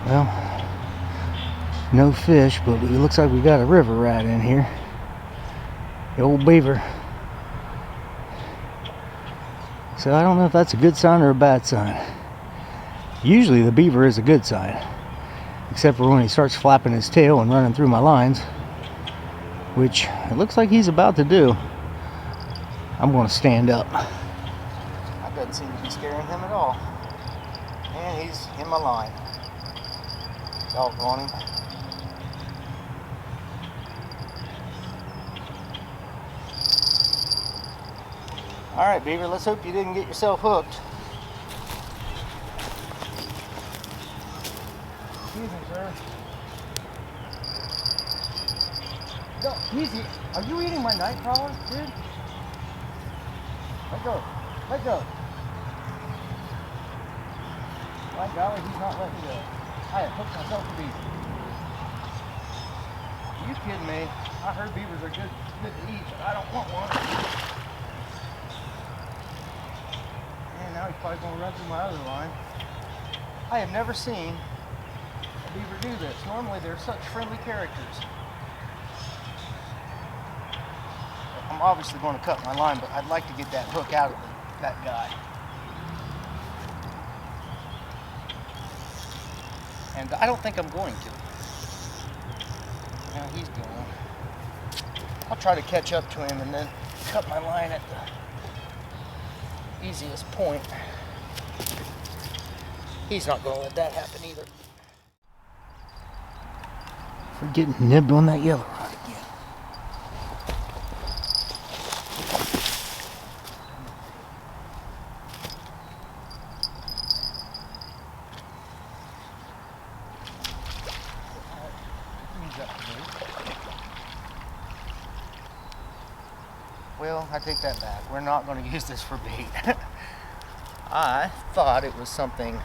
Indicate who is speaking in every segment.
Speaker 1: Well, no fish, but it looks like we got a river rat in here. The old beaver. So I don't know if that's a good sign or a bad sign. Usually the beaver is a good sign, except for when he starts flapping his tail and running through my lines, which it looks like he's about to do. I'm going to stand up. That doesn't seem to be scaring him at all. And he's in my line. Doggone him. Alright, beaver, let's hope you didn't get yourself hooked. Excuse me, sir. No, easy. Are you eating my night crawler, dude? Let go. Let go. My golly, he's not letting go. I have hooked myself to beaver. Are you kidding me? I heard beavers are good to eat, but I don't want one. And now he's probably going to run through my other line. I have never seen a beaver do this. Normally they're such friendly characters. I'm obviously going to cut my line, but I'd like to get that hook out of that guy. And I don't think I'm going to. Now he's going. I'll try to catch up to him and then cut my line at the easiest point. He's not going to let that happen either. We're getting nibbed on that yellow rod again. Well, I take that back. We're not going to use this for bait. I thought it was something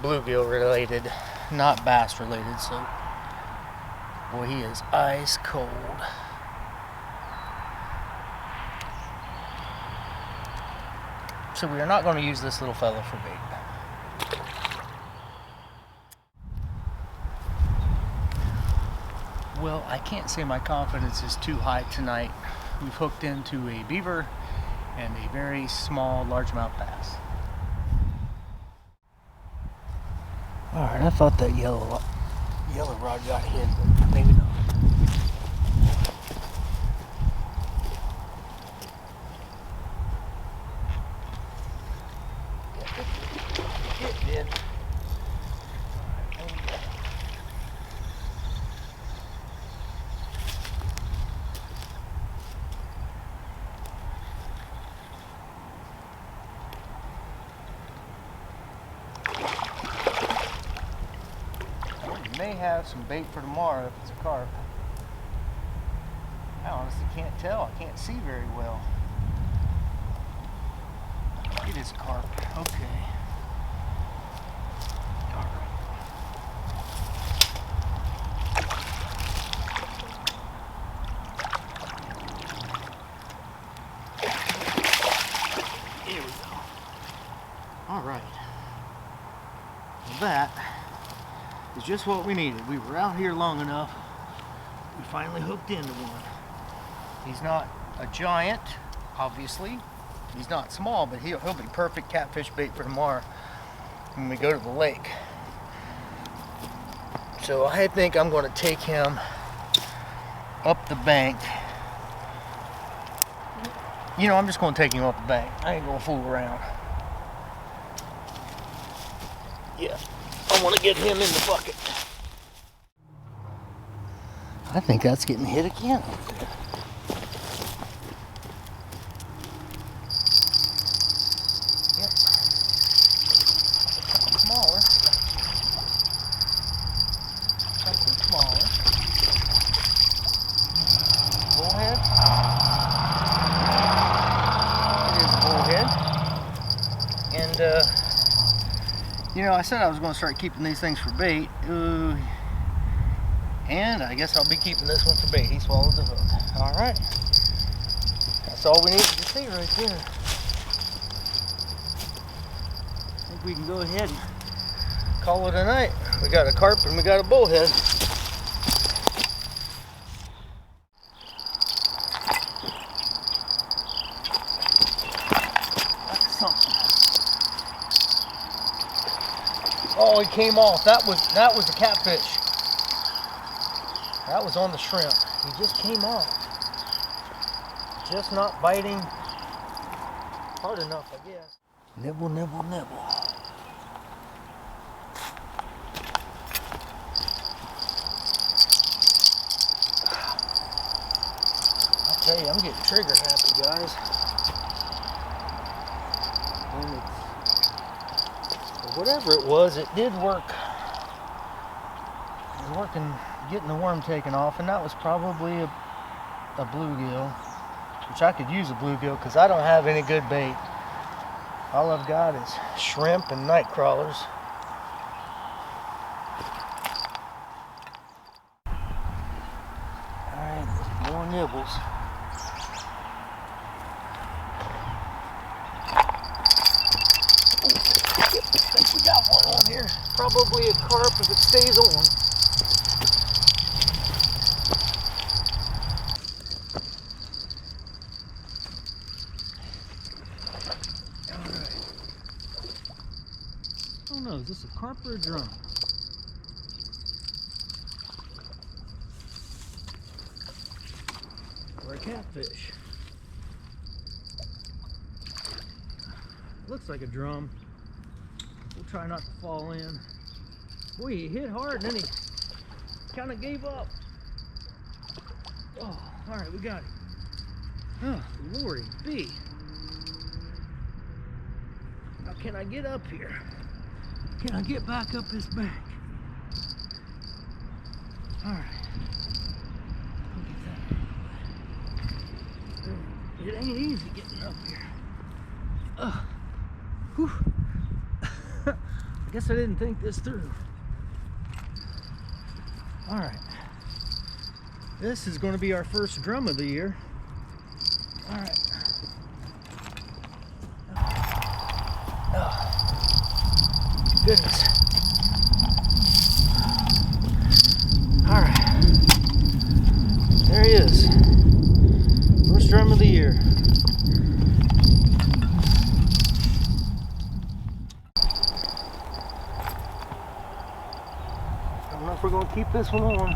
Speaker 1: bluegill related, not bass related, so boy, he is ice cold. So we are not going to use this little fella for bait. Well, I can't say my confidence is too high tonight. We've hooked into a beaver and a very small largemouth bass. Alright, I thought that yellow rod got hit, but maybe not. Yeah, it did. May have some bait for tomorrow if it's a carp. I honestly can't tell. I can't see very well. It is carp. Okay. Alright. Here we go. Alright. Well, that is just what we needed. We were out here long enough. We finally hooked into one. He's not a giant, obviously. He's not small, but he'll be perfect catfish bait for tomorrow when we go to the lake. So I think I'm going to take him up the bank. You know, I'm just going to take him up the bank. I ain't going to fool around. Yeah. I want to get him in the bucket. I think that's getting hit again. Yep. Something smaller. Something smaller. Bullhead. It is a bullhead. And you know, I said I was going to start keeping these things for bait, and I guess I'll be keeping this one for bait. He swallowed the hook. Alright. That's all we needed to see right there. I think we can go ahead and call it a night. We got a carp and we got a bullhead. That's something. Oh, he came off. That was a catfish. That was on the shrimp. He just came off. Just not biting hard enough, I guess. Nibble, nibble, nibble. I'll tell you, I'm getting trigger happy, guys. Whatever it was, it did work. It was working, getting the worm taken off, and that was probably a bluegill, which I could use a bluegill because I don't have any good bait. All I've got is shrimp and night crawlers. Alright, more nibbles. I think we got one on here. Probably a carp if it stays on. I don't know, is this a carp or a drum? Or a catfish? Looks like a drum. We'll try not to fall in. Boy, he hit hard and then he kind of gave up. Oh, alright, we got him. Oh, Lordy B. How can I get up here? Can I get back up this bank? Alright. It ain't easy getting up here. Whew. I guess I didn't think this through. Alright. This is going to be our first drum of the year. Alright. Goodness. Alright. There he is. First drum of the year. I don't know if we're going to keep this one on.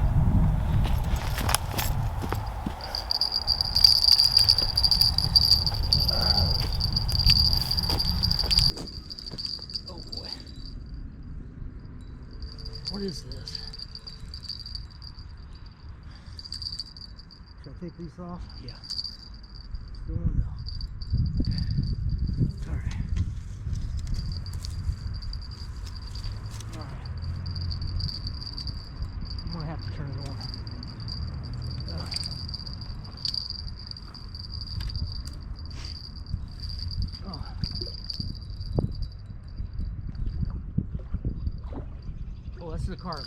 Speaker 1: What is this? Should I take these off? Yeah. Still don't know. Okay. Alright. Alright. I'm gonna have to turn it on. Oh, that's the carp.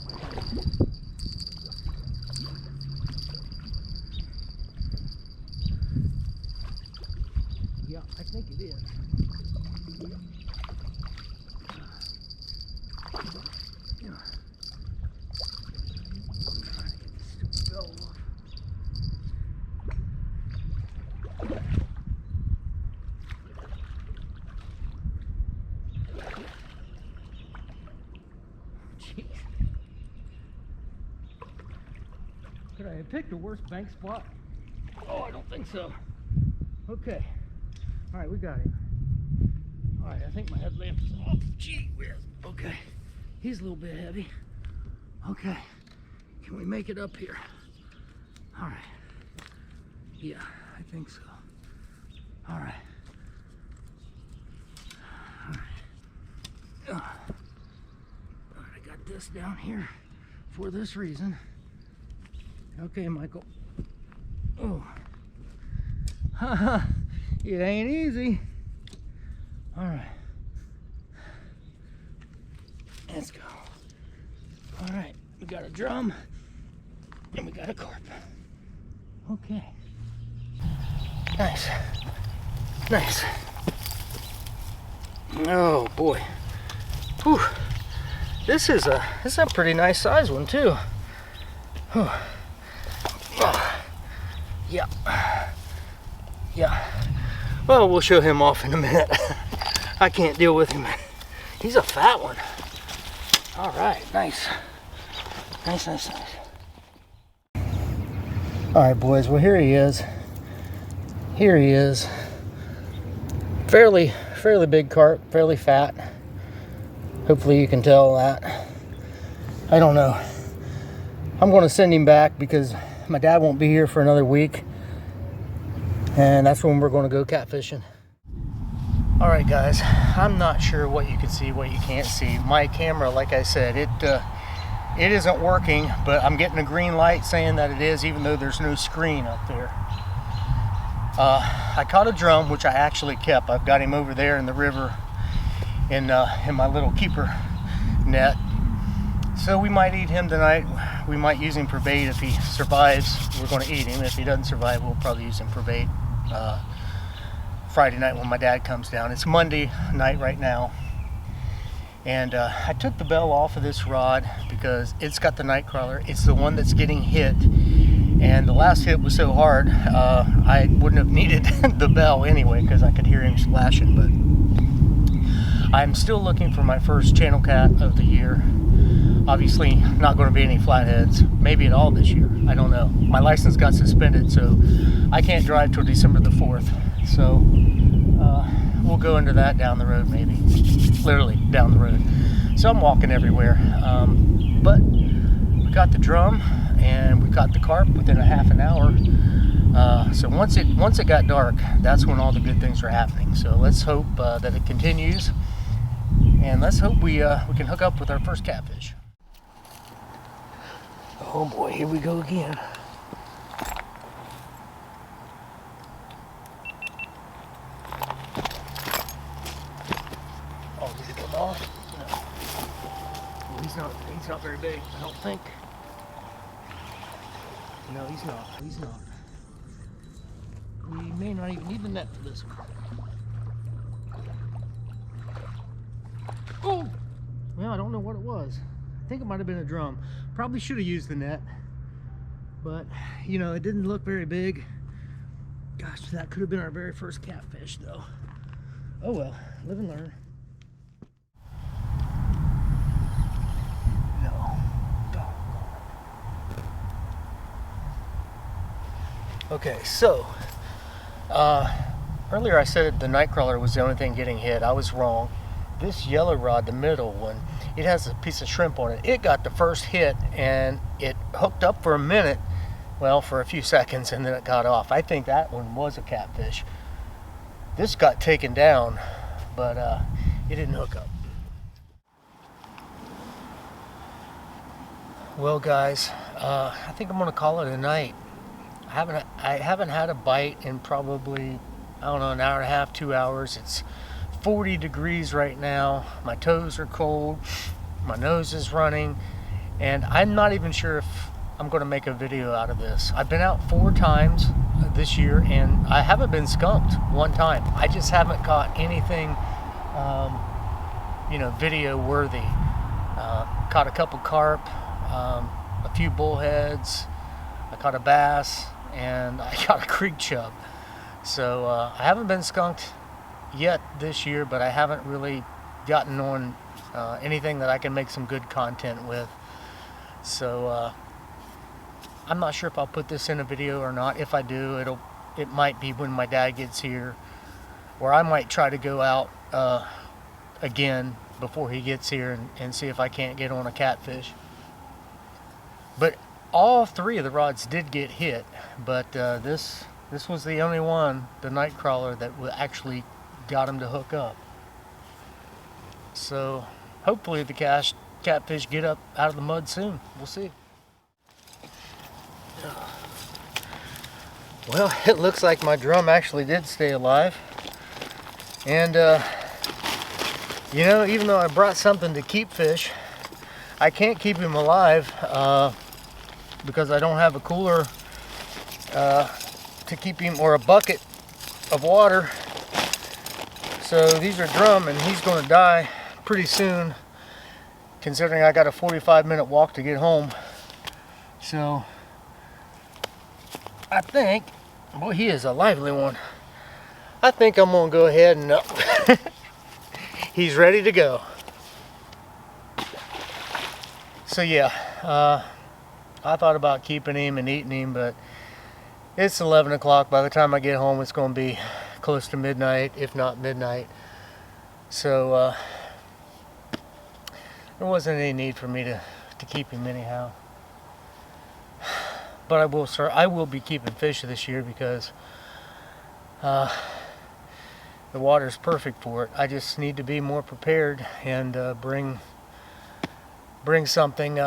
Speaker 1: Yeah, I think it is. Yeah. I'm trying to get this stupid bell off. Jeez. Could I have picked a worse bank spot? Oh, I don't think so. Okay. Alright, we got him. Alright, I think my headlamp is off. Gee whiz. Okay. He's a little bit heavy. Okay. Can we make it up here? Alright. Yeah, I think so. Alright. Alright, I got this down here for this reason. Okay, Michael. Oh. Haha. It ain't easy. Alright. Let's go. Alright, we got a drum and we got a carp. Okay. Nice. Nice. Oh boy. Whew. This is a pretty nice size one too. Yeah. Yeah. Well, we'll show him off in a minute. I can't deal with him. He's a fat one. All right, nice. Nice, nice, nice. All right, boys, well, here he is. Here he is. Fairly big carp, fairly fat. Hopefully you can tell that. I don't know. I'm going to send him back because my dad won't be here for another week. And that's when we're going to go catfishing. All right, guys, I'm not sure what you can see, what you can't see. My camera, like I said, it isn't working, but I'm getting a green light saying that it is, even though there's no screen up there. I caught a drum, which I actually kept. I've got him over there in the river in my little keeper net. So we might eat him tonight. We might use him for bait. If he survives, we're going to eat him. If he doesn't survive, we'll probably use him for bait Friday night when my dad comes down. It's Monday night right now. And I took the bell off of this rod because it's got the night crawler. It's the one that's getting hit. And the last hit was so hard, I wouldn't have needed the bell anyway because I could hear him splashing. But I'm still looking for my first channel cat of the year. Obviously, not going to be any flatheads, maybe at all this year. I don't know. My license got suspended, so I can't drive till December the 4th. So we'll go into that down the road, maybe. Literally down the road. So I'm walking everywhere. But we got the drum and we caught the carp within a half an hour. So once it got dark, that's when all the good things are happening. So let's hope that it continues, and let's hope we can hook up with our first catfish. Oh boy, here we go again. Oh, did it come off? No. Well, he's not very big, I don't think. No, he's not. He's not. We may not even need the net for this one. Oh! Well, I don't know what it was. I think it might have been a drum. Probably should have used the net. But, you know, it didn't look very big. Gosh, that could have been our very first catfish, though. Oh well, live and learn. Okay, so earlier I said the nightcrawler was the only thing getting hit. I was wrong. This yellow rod, the middle one, it has a piece of shrimp on it. It got the first hit and it hooked up for a minute, well, for a few seconds, and then it got off. I think that one was a catfish. This got taken down, but it didn't hook up. Well, guys, I think I'm gonna call it a night. I haven't had a bite in probably, I don't know, an hour and a half, 2 hours. It's 40 degrees right now. My toes are cold. My nose is running. And I'm not even sure if I'm going to make a video out of this. I've been out 4 times this year and I haven't been skunked one time. I just haven't caught anything, you know, video worthy. Caught a couple carp, a few bullheads. I caught a bass. And I got a creek chub. So I haven't been skunked yet this year, but I haven't really gotten on anything that I can make some good content with. So I'm not sure if I'll put this in a video or not. If I do, it might be when my dad gets here, or I might try to go out again before he gets here and see if I can't get on a catfish. But all 3 of the rods did get hit, but this was the only one, the night crawler, that actually got him to hook up. So hopefully the catfish get up out of the mud soon. We'll see. Well, it looks like my drum actually did stay alive. And you know, even though I brought something to keep fish, I can't keep him alive because I don't have a cooler to keep him, or a bucket of water. So these are drum, and he's going to die pretty soon considering I got a 45-minute walk to get home. So I think, boy, he is a lively one. I think I'm gonna go ahead and he's ready to go. So yeah, I thought about keeping him and eating him, but it's 11 o'clock. By the time I get home, it's going to be close to midnight, if not midnight. So there wasn't any need for me to keep him anyhow. But I will be keeping fish this year because the water's perfect for it. I just need to be more prepared and bring something.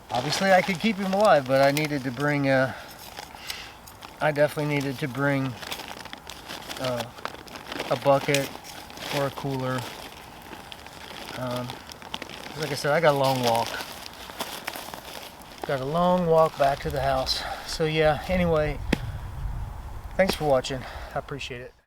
Speaker 1: Obviously I could keep him alive, but I needed to bring I definitely needed to bring a bucket or a cooler. Like I said, I got a long walk. Got a long walk back to the house. So yeah, anyway, thanks for watching. I appreciate it.